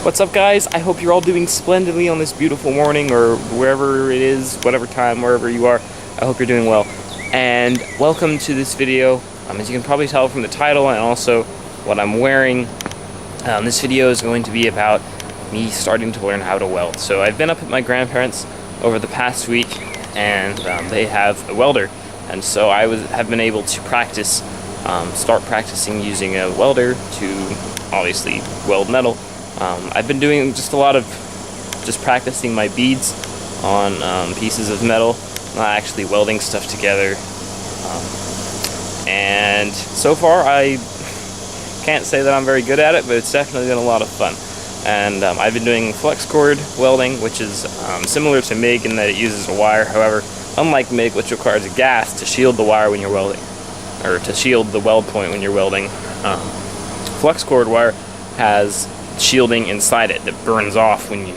What's up, guys? I hope you're all doing splendidly on this beautiful morning, or wherever it is, whatever time, wherever you are. I hope you're doing well. And welcome to this video. As you can probably tell from the title and also what I'm wearing, this video is going to be about me starting to learn how to weld. So I've been up at my grandparents' over the past week, and they have a welder. And so I have been able to start practicing using a welder to obviously weld metal. I've been doing just a lot of practicing my beads on pieces of metal, not actually welding stuff together. And so far I can't say that I'm very good at it, but it's definitely been a lot of fun. And I've been doing flex cord welding, which is similar to MIG in that it uses a wire. However, unlike MIG, which requires a gas to shield the wire when you're welding, or to shield the weld point when you're welding, flex cord wire has shielding inside it that burns off when you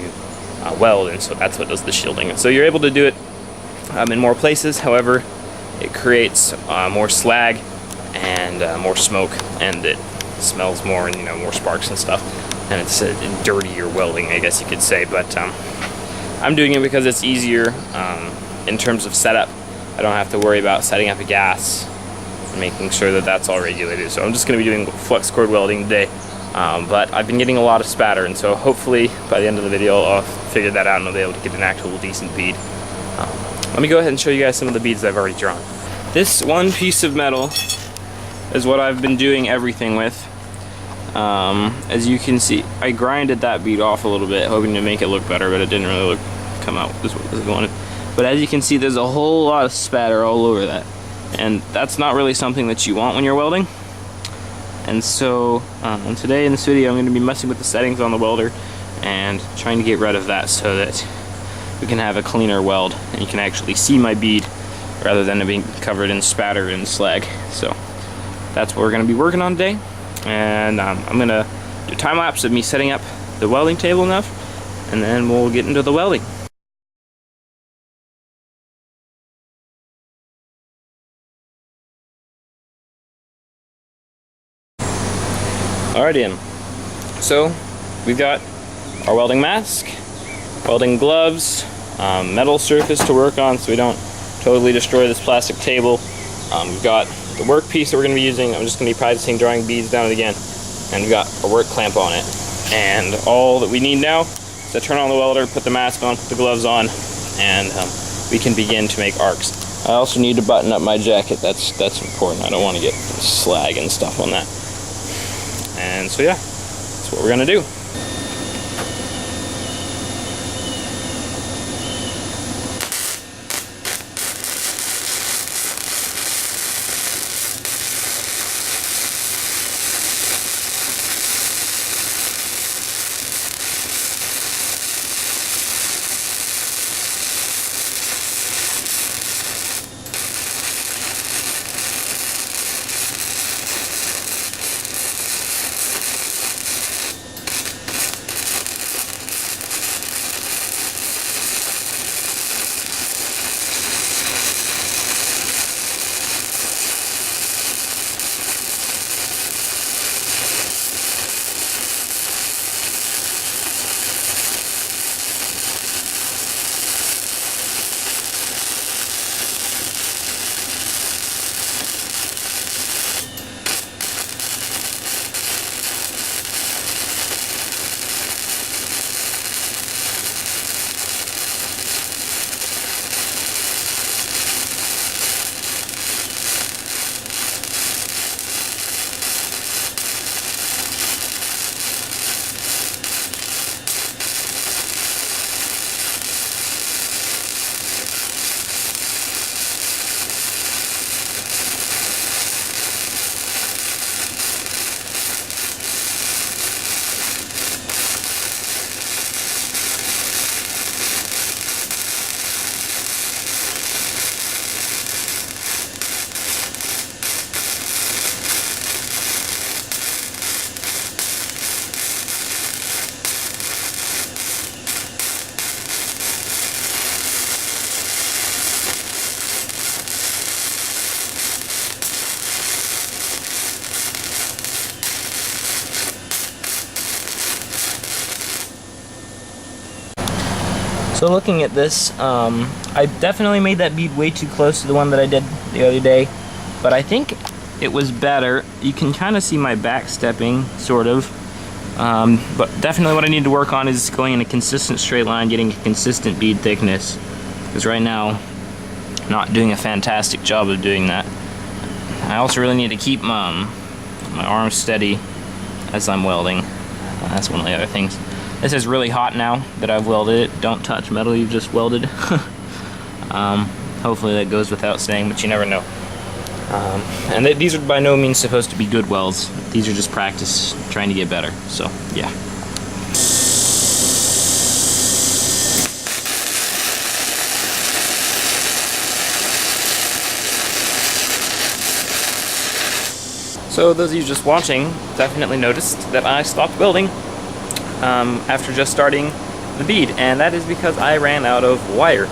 weld, and so that's what does the shielding. And so you're able to do it in more places. However, it creates more slag and more smoke, and it smells more, and more sparks and stuff, and it's dirtier welding, I guess you could say. But I'm doing it because it's easier in terms of setup. I don't have to worry about setting up a gas and making sure that that's all regulated. So I'm just going to be doing flex cord welding today. But I've been getting a lot of spatter, and so hopefully by the end of the video I'll figure that out and I'll be able to get an actual decent bead. Let me go ahead and show you guys some of the beads I've already drawn. This one piece of metal is what I've been doing everything with. As you can see, I grinded that bead off a little bit, hoping to make it look better, but it didn't really come out as I wanted. But as you can see, there's a whole lot of spatter all over that, and that's not really something that you want when you're welding. And so today in this video I'm going to be messing with the settings on the welder and trying to get rid of that so that we can have a cleaner weld and you can actually see my bead rather than it being covered in spatter and slag. So that's what we're going to be working on today, and I'm going to do a time lapse of me setting up the welding table enough, and then we'll get into the welding. Alrighty then, so we've got our welding mask, welding gloves, metal surface to work on so we don't totally destroy this plastic table. We've got the workpiece that we're going to be using. I'm just going to be practicing drawing beads down it again, and we've got a work clamp on it. And all that we need now is to turn on the welder, put the mask on, put the gloves on, and we can begin to make arcs. I also need to button up my jacket. That's important. I don't want to get slag and stuff on that. And so yeah, that's what we're gonna do. So looking at this, I definitely made that bead way too close to the one that I did the other day, but I think it was better. You can kind of see my back stepping, sort of, but definitely what I need to work on is going in a consistent straight line, getting a consistent bead thickness, because right now I'm not doing a fantastic job of doing that. I also really need to keep my arms steady as I'm welding. That's one of the other things. This is really hot now that I've welded it. Don't touch metal you've just welded. Hopefully that goes without saying, but you never know. And these are by no means supposed to be good welds. These are just practice, trying to get better. So, yeah. So those of you just watching definitely noticed that I stopped welding after just starting the bead, and that is because I ran out of wire.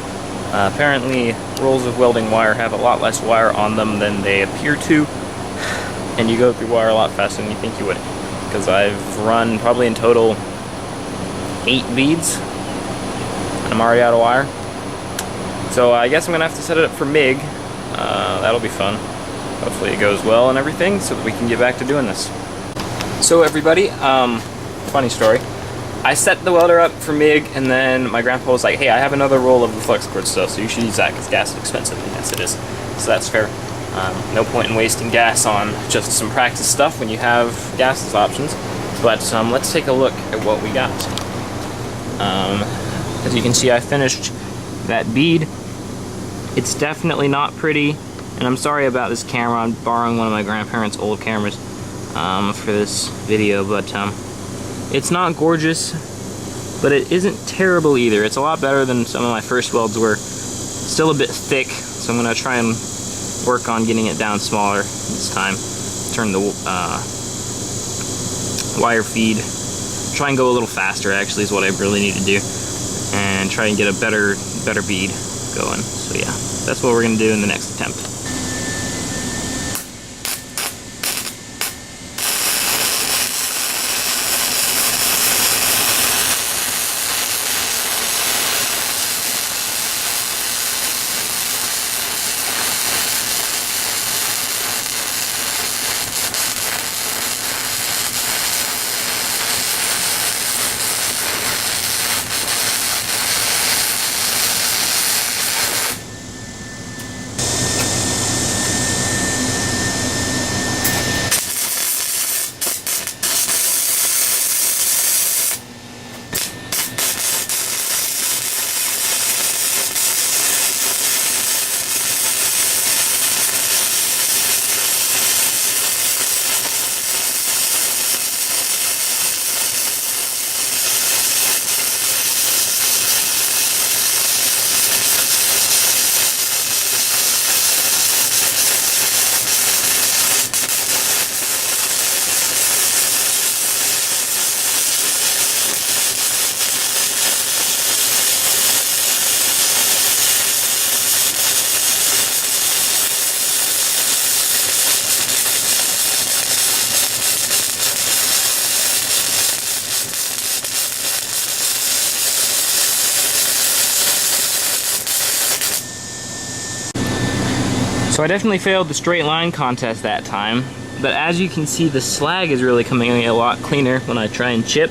Apparently rolls of welding wire have a lot less wire on them than they appear to, and you go through wire a lot faster than you think you would, because I've run probably in total 8 beads and I'm already out of wire. So I guess I'm gonna have to set it up for MIG. That'll be fun. Hopefully it goes well and everything so that we can get back to doing this. So everybody, funny story. I set the welder up for MIG, and then my grandpa was like, hey, I have another roll of the flex cord stuff, so you should use that because gas is expensive. And yes, it is. So that's fair. No point in wasting gas on just some practice stuff when you have gas as options. But let's take a look at what we got. As you can see, I finished that bead. It's definitely not pretty, and I'm sorry about this camera. I'm borrowing one of my grandparents' old cameras for this video, but it's not gorgeous, but it isn't terrible either. It's a lot better than some of my first welds were. Still a bit thick, so I'm going to try and work on getting it down smaller this time. Turn the wire feed. Try and go a little faster, actually, is what I really need to do. And try and get a better bead going. So yeah, that's what we're going to do in the next attempt. So I definitely failed the straight line contest that time, but as you can see, the slag is really coming in a lot cleaner when I try and chip.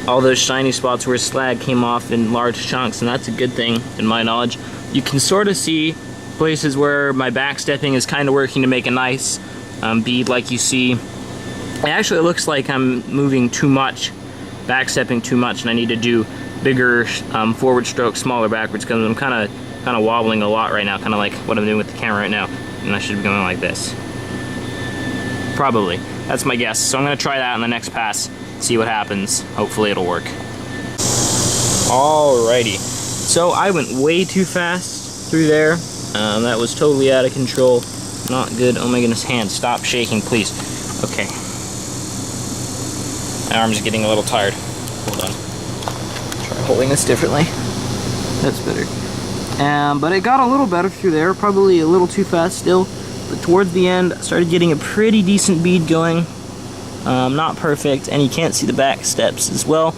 All those shiny spots where slag came off in large chunks, and that's a good thing in my knowledge. You can sort of see places where my backstepping is kind of working to make a nice bead like you see. It actually looks like I'm moving too much, backstepping too much, and I need to do bigger forward stroke, smaller backwards, because I'm kind of wobbling a lot right now, kind of like what I'm doing with the camera right now, and I should be going like this. Probably. That's my guess. So I'm going to try that in the next pass, see what happens. Hopefully it'll work. Alrighty. So I went way too fast through there. That was totally out of control. Not good. Oh my goodness, hand, stop shaking, please. Okay. My arm's getting a little tired. Hold on. Try holding this differently. That's better. But it got a little better through there, probably a little too fast still. But towards the end, I started getting a pretty decent bead going. Not perfect, and you can't see the back steps as well.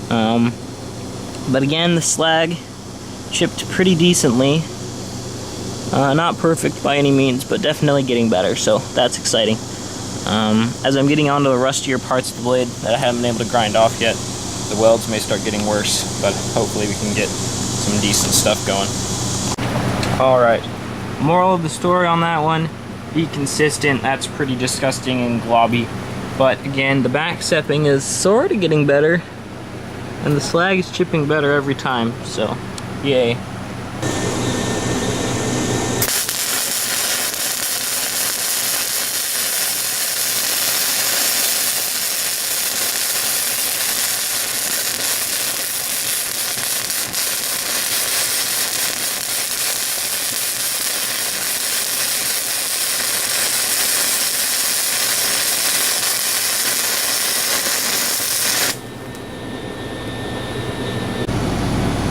But again, the slag chipped pretty decently. Not perfect by any means, but definitely getting better, so that's exciting. As I'm getting onto the rustier parts of the blade that I haven't been able to grind off yet, the welds may start getting worse, but hopefully we can get some decent stuff going. Alright, moral of the story on that one, be consistent. That's pretty disgusting and globby. But again, the back stepping is sort of getting better, and the slag is chipping better every time, so yay.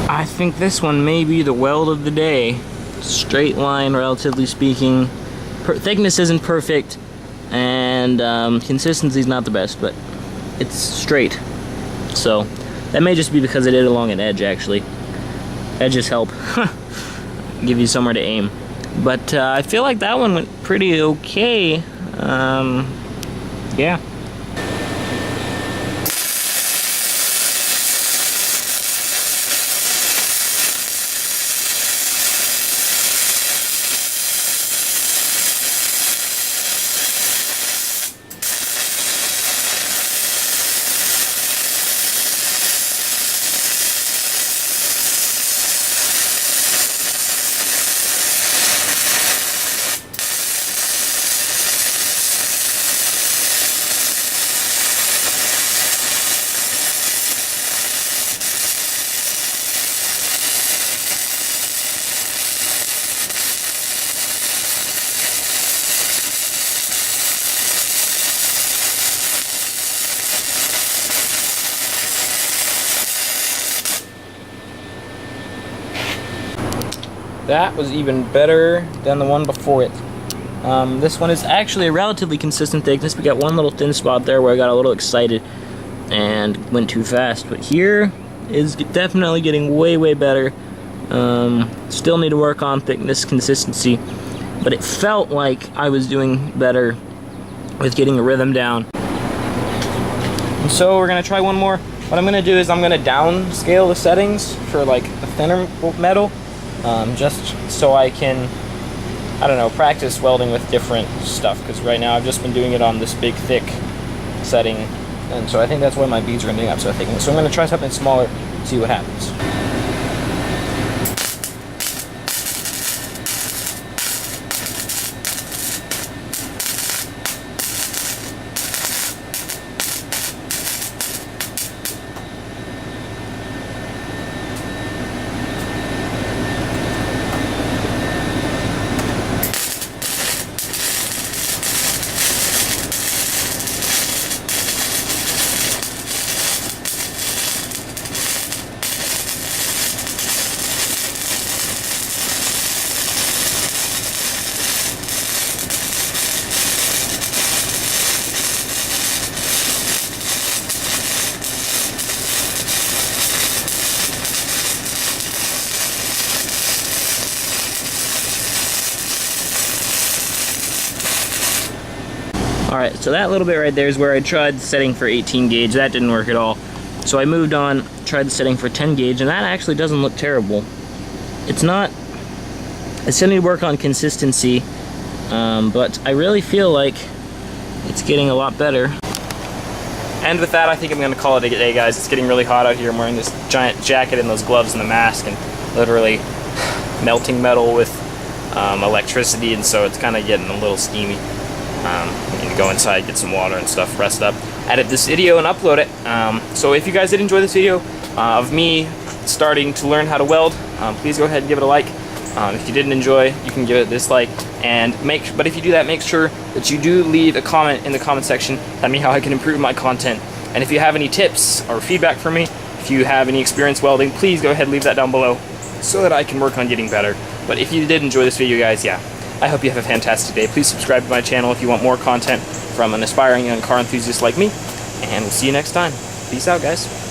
I think this one may be the weld of the day. Straight line, relatively speaking. Thickness isn't perfect, and consistency is not the best, but it's straight. So that may just be because I did it along an edge, actually. Edges help. Give you somewhere to aim. But I feel like that one went pretty okay. Yeah. That was even better than the one before it. This one is actually a relatively consistent thickness. We got one little thin spot there where I got a little excited and went too fast. But here is definitely getting way, way better. Still need to work on thickness, consistency. But it felt like I was doing better with getting a rhythm down. And so we're going to try one more. What I'm going to do is I'm going to downscale the settings for like a thinner metal. Just so I can, I don't know, practice welding with different stuff, because right now I've just been doing it on this big thick setting, and so I think that's why my beads are ending up so thick. So I'm going to try something smaller, see what happens. Alright, so that little bit right there is where I tried the setting for 18 gauge. That didn't work at all. So I moved on, tried the setting for 10 gauge, and that actually doesn't look terrible. It's not... I still need to work on consistency, but I really feel like it's getting a lot better. And with that, I think I'm going to call it a day, guys. It's getting really hot out here. I'm wearing this giant jacket and those gloves and the mask, and literally melting metal with electricity, and so it's kind of getting a little steamy. I need to go inside, get some water and stuff, rest up, edit this video and upload it. So if you guys did enjoy this video of me starting to learn how to weld, please go ahead and give it a like. If you didn't enjoy, you can give it a dislike. But if you do that, make sure that you do leave a comment in the comment section telling me how I can improve my content. And if you have any tips or feedback for me, if you have any experience welding, please go ahead and leave that down below so that I can work on getting better. But if you did enjoy this video, guys, yeah, I hope you have a fantastic day. Please subscribe to my channel if you want more content from an aspiring young car enthusiast like me, and we'll see you next time. Peace out, guys.